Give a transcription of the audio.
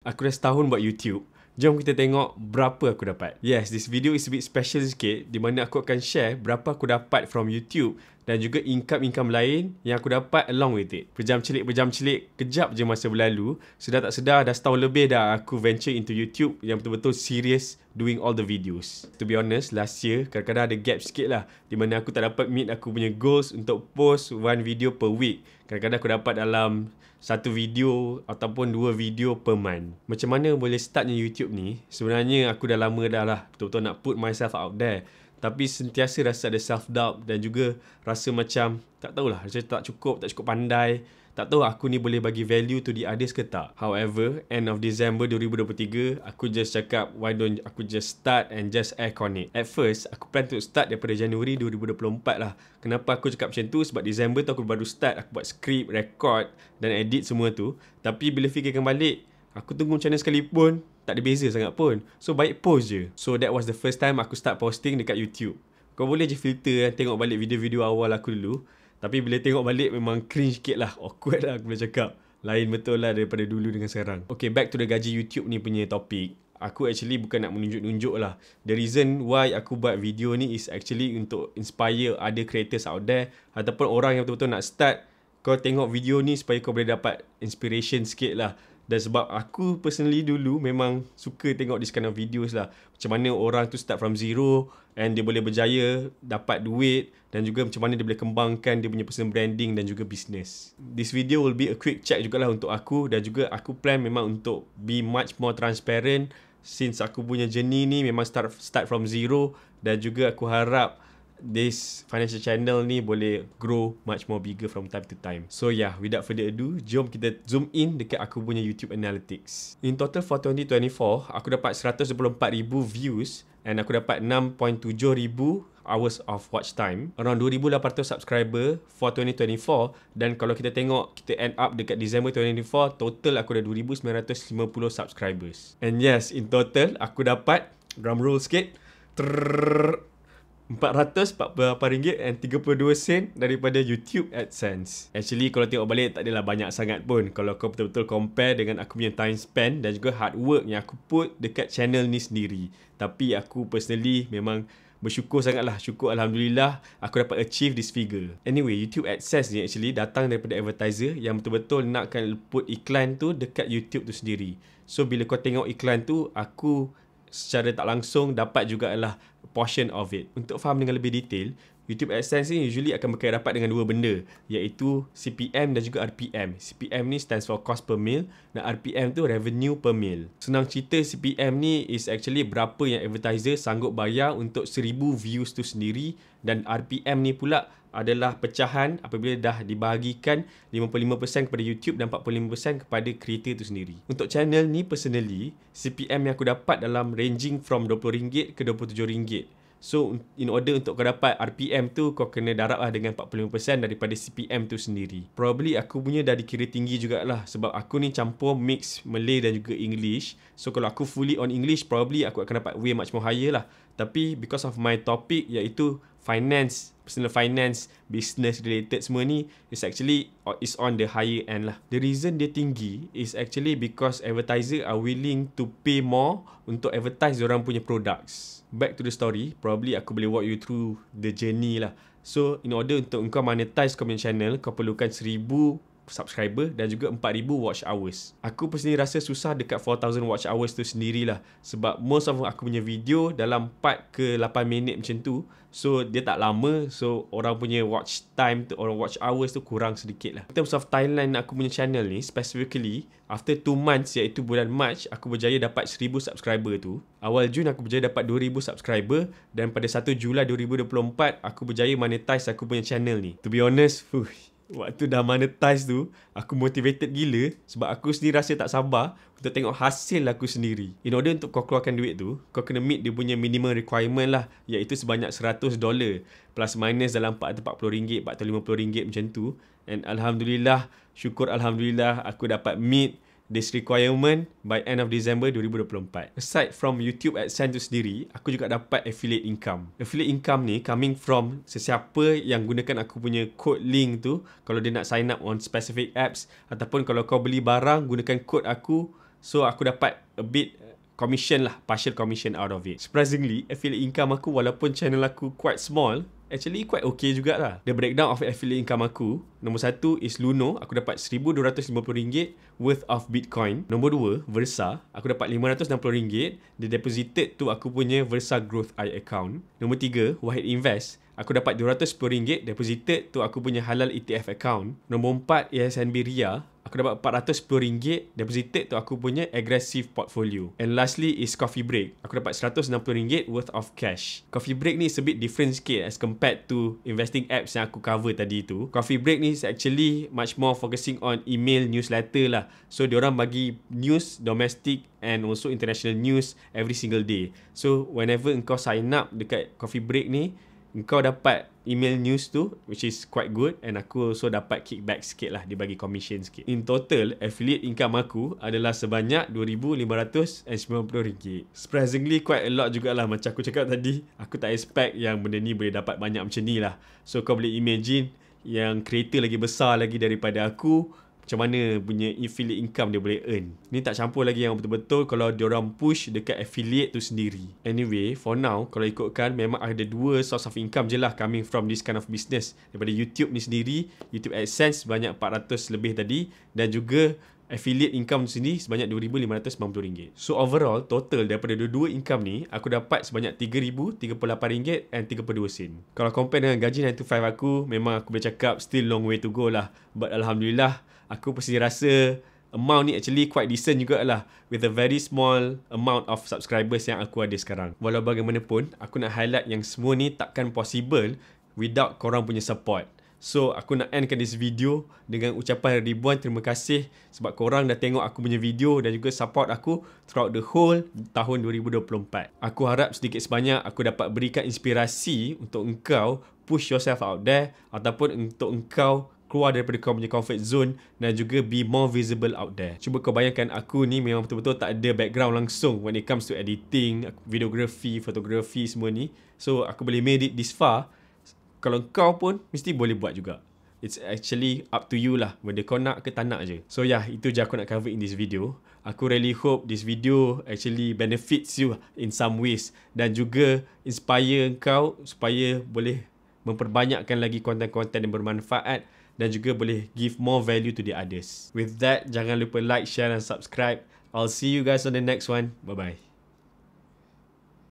Aku dah setahun buat YouTube. Jom kita tengok berapa aku dapat. Yes, this video is a bit special sikit di mana aku akan share berapa aku dapat from YouTube dan juga income-income lain yang aku dapat along with it. Berjam celik, kejap je masa berlalu. Sedar tak sedar dah setahun lebih dah aku venture into YouTube yang betul-betul serious doing all the videos. To be honest, last year kadang-kadang ada gap sikit lah di mana aku tak dapat meet aku punya goals untuk post one video per week. Kadang-kadang aku dapat dalam satu video ataupun dua video per month. Macam mana boleh startnya YouTube ni? Sebenarnya aku dah lama dah lah betul-betul nak put myself out there. Tapi sentiasa rasa ada self-doubt dan juga rasa macam tak tahulah, rasa tak cukup pandai. Tak tahu aku ni boleh bagi value to the others ke tak. However, end of December 2023, aku just cakap why don't aku just start and just act on it. At first, aku plan to start daripada Januari 2024 lah. Kenapa aku cakap macam tu? Sebab December tu aku baru start. Aku buat script, record dan edit semua tu. Tapi bila fikirkan balik, aku tunggu channel sekalipun, tak ada beza sangat pun. So, baik post je. So, that was the first time aku start posting dekat YouTube. Kau boleh je filter tengok balik video-video awal aku dulu. Tapi bila tengok balik memang cringe sikit lah. Awkward lah aku boleh cakap. Lain betul lah daripada dulu dengan sekarang. Okay, back to the gaji YouTube ni punya topik. Aku actually bukan nak menunjuk-nunjuk lah. The reason why aku buat video ni is actually untuk inspire other creators out there. Ataupun orang yang betul-betul nak start. Kau tengok video ni supaya kau boleh dapat inspiration sikit lah. Dan sebab aku personally dulu memang suka tengok this kind of videos lah. Macam mana orang tu start from zero and dia boleh berjaya, dapat duit dan juga macam mana dia boleh kembangkan dia punya personal branding dan juga business. This video will be a quick check jugalah untuk aku dan juga aku plan memang untuk be much more transparent since aku punya journey ni memang start from zero dan juga aku harap this financial channel ni boleh grow much more bigger from time to time. So yeah, without further ado, jom kita zoom in dekat aku punya YouTube Analytics. In total for 2024, aku dapat 124,000 views and aku dapat 6.7 ribu hours of watch time, around 2,800 subscriber for 2024. Dan kalau kita tengok, kita end up dekat December 2024, total aku dah 2,950 subscribers. And yes, in total aku dapat, drum roll sikit, RM448.32 daripada YouTube AdSense. Actually, kalau tengok balik tak adalah banyak sangat pun. Kalau kau betul-betul compare dengan aku punya time spend dan juga hard work yang aku put dekat channel ni sendiri. Tapi aku personally memang bersyukur sangatlah. Syukur Alhamdulillah aku dapat achieve this figure. Anyway, YouTube AdSense ni actually datang daripada advertiser yang betul-betul nakkan put iklan tu dekat YouTube tu sendiri. So, bila kau tengok iklan tu, aku secara tak langsung dapat jugalah portion of it. Untuk faham dengan lebih detail, YouTube AdSense ni usually akan berkait rapat dengan dua benda, iaitu CPM dan juga RPM. CPM ni stands for cost per mil dan RPM tu revenue per mil. Senang cerita, CPM ni is actually berapa yang advertiser sanggup bayar untuk 1,000 views tu sendiri, dan RPM ni pula adalah pecahan apabila dah dibahagikan 55% kepada YouTube dan 45% kepada creator tu sendiri. Untuk channel ni personally, CPM yang aku dapat dalam ranging from RM20 ke RM27. So, in order untuk kau dapat RPM tu, kau kena darab lah dengan 45% daripada CPM tu sendiri. Probably aku punya dah dikira tinggi jugalah sebab aku ni campur mix Malay dan juga English. So, kalau aku fully on English, probably aku akan dapat way much more higher lah. Tapi, because of my topic iaitu finance, personal finance, business related semua ni, is actually is on the higher end lah. The reason dia tinggi is actually because advertiser are willing to pay more untuk advertise diorang punya products. Back to the story, probably aku boleh walk you through the journey lah. So, in order untuk kau monetize kau punya channel, kau perlukan 1,000 subscriber dan juga 4,000 watch hours. Aku personally rasa susah dekat 4,000 watch hours tu sendirilah. Sebab most of aku punya video dalam 4 ke 8 minit macam tu. So, dia tak lama. So, orang punya watch time tu, orang watch hours tu kurang sedikit lah. In terms of timeline aku punya channel ni, specifically, after 2 months iaitu bulan March, aku berjaya dapat 1,000 subscriber tu. Awal Jun aku berjaya dapat 2,000 subscriber. Dan pada 1 Julai 2024, aku berjaya monetize aku punya channel ni. To be honest, waktu dah monetize tu, aku motivated gila sebab aku sendiri rasa tak sabar untuk tengok hasil aku sendiri. In order untuk kau keluarkan duit tu, kau kena meet dia punya minimum requirement lah, iaitu sebanyak $100 plus minus dalam RM440, RM450 macam tu. And Alhamdulillah, syukur Alhamdulillah aku dapat meet this requirement by end of December 2024. Aside from YouTube AdSense tu sendiri, aku juga dapat affiliate income. Affiliate income ni coming from sesiapa yang gunakan aku punya code link tu kalau dia nak sign up on specific apps, ataupun kalau kau beli barang gunakan code aku So aku dapat a bit commission lah, partial commission out of it. Surprisingly, affiliate income aku walaupun channel aku quite small, actually quite okay jugalah. The breakdown of affiliate income aku, nombor 1 is Luno, aku dapat RM1,250 worth of Bitcoin. Nombor 2, Versa, aku dapat RM560, dia deposited tu aku punya Versa Growth I account. Nombor 3, Wahid Invest, aku dapat RM210 deposited tu aku punya Halal ETF account. Nombor 4, ASNB Ria, aku dapat RM410 deposited tu aku punya aggressive portfolio. And lastly is Coffee Break. Aku dapat RM160 worth of cash. Coffee Break ni is a bit different sikit as compared to investing apps yang aku cover tadi tu. Coffee Break ni is actually much more focusing on email newsletter lah. So diorang bagi news domestic and also international news every single day. So whenever engkau sign up dekat Coffee Break ni, engkau dapat email news tu, which is quite good, and aku also dapat kickback sikit lah, dia bagi commission sikit. In total, affiliate income aku adalah sebanyak RM2,590. Surprisingly quite a lot jugalah. Macam aku cakap tadi, aku tak expect yang benda ni boleh dapat banyak macam ni lah. So kau boleh imagine yang creator lagi besar lagi daripada aku, macam mana punya affiliate income dia boleh earn. Ni tak campur lagi yang betul-betul kalau diorang push dekat affiliate tu sendiri. Anyway, for now, kalau ikutkan memang ada 2 source of income je lah coming from this kind of business. Daripada YouTube ni sendiri, YouTube AdSense sebanyak 400 lebih tadi, dan juga affiliate income sendiri sebanyak RM2,590. So overall, total daripada dua-dua income ni, aku dapat sebanyak RM3,038.32. Kalau compare dengan gaji 9 to 5 aku, memang aku boleh cakap still long way to go lah. But Alhamdulillah, aku pasti rasa amount ni actually quite decent jugalah with a very small amount of subscribers yang aku ada sekarang. Walau bagaimanapun, aku nak highlight yang semua ni takkan possible without korang punya support. So, aku nak endkan this video dengan ucapan ribuan terima kasih sebab korang dah tengok aku punya video dan juga support aku throughout the whole tahun 2024. Aku harap sedikit sebanyak aku dapat berikan inspirasi untuk engkau push yourself out there ataupun untuk engkau keluar daripada kau punya comfort zone dan juga be more visible out there. Cuba kau bayangkan aku ni memang betul-betul tak ada background langsung when it comes to editing, videography, fotografi semua ni. So, aku boleh made it this far. Kalau kau pun mesti boleh buat juga. It's actually up to you lah, whether kau nak ke tak nak je. So yeah, itu je aku nak cover in this video. Aku really hope this video actually benefits you in some ways dan juga inspire kau supaya boleh memperbanyakkan lagi konten-konten yang bermanfaat dan juga boleh give more value to the others. With that, jangan lupa like, share dan subscribe. I'll see you guys on the next one. Bye-bye.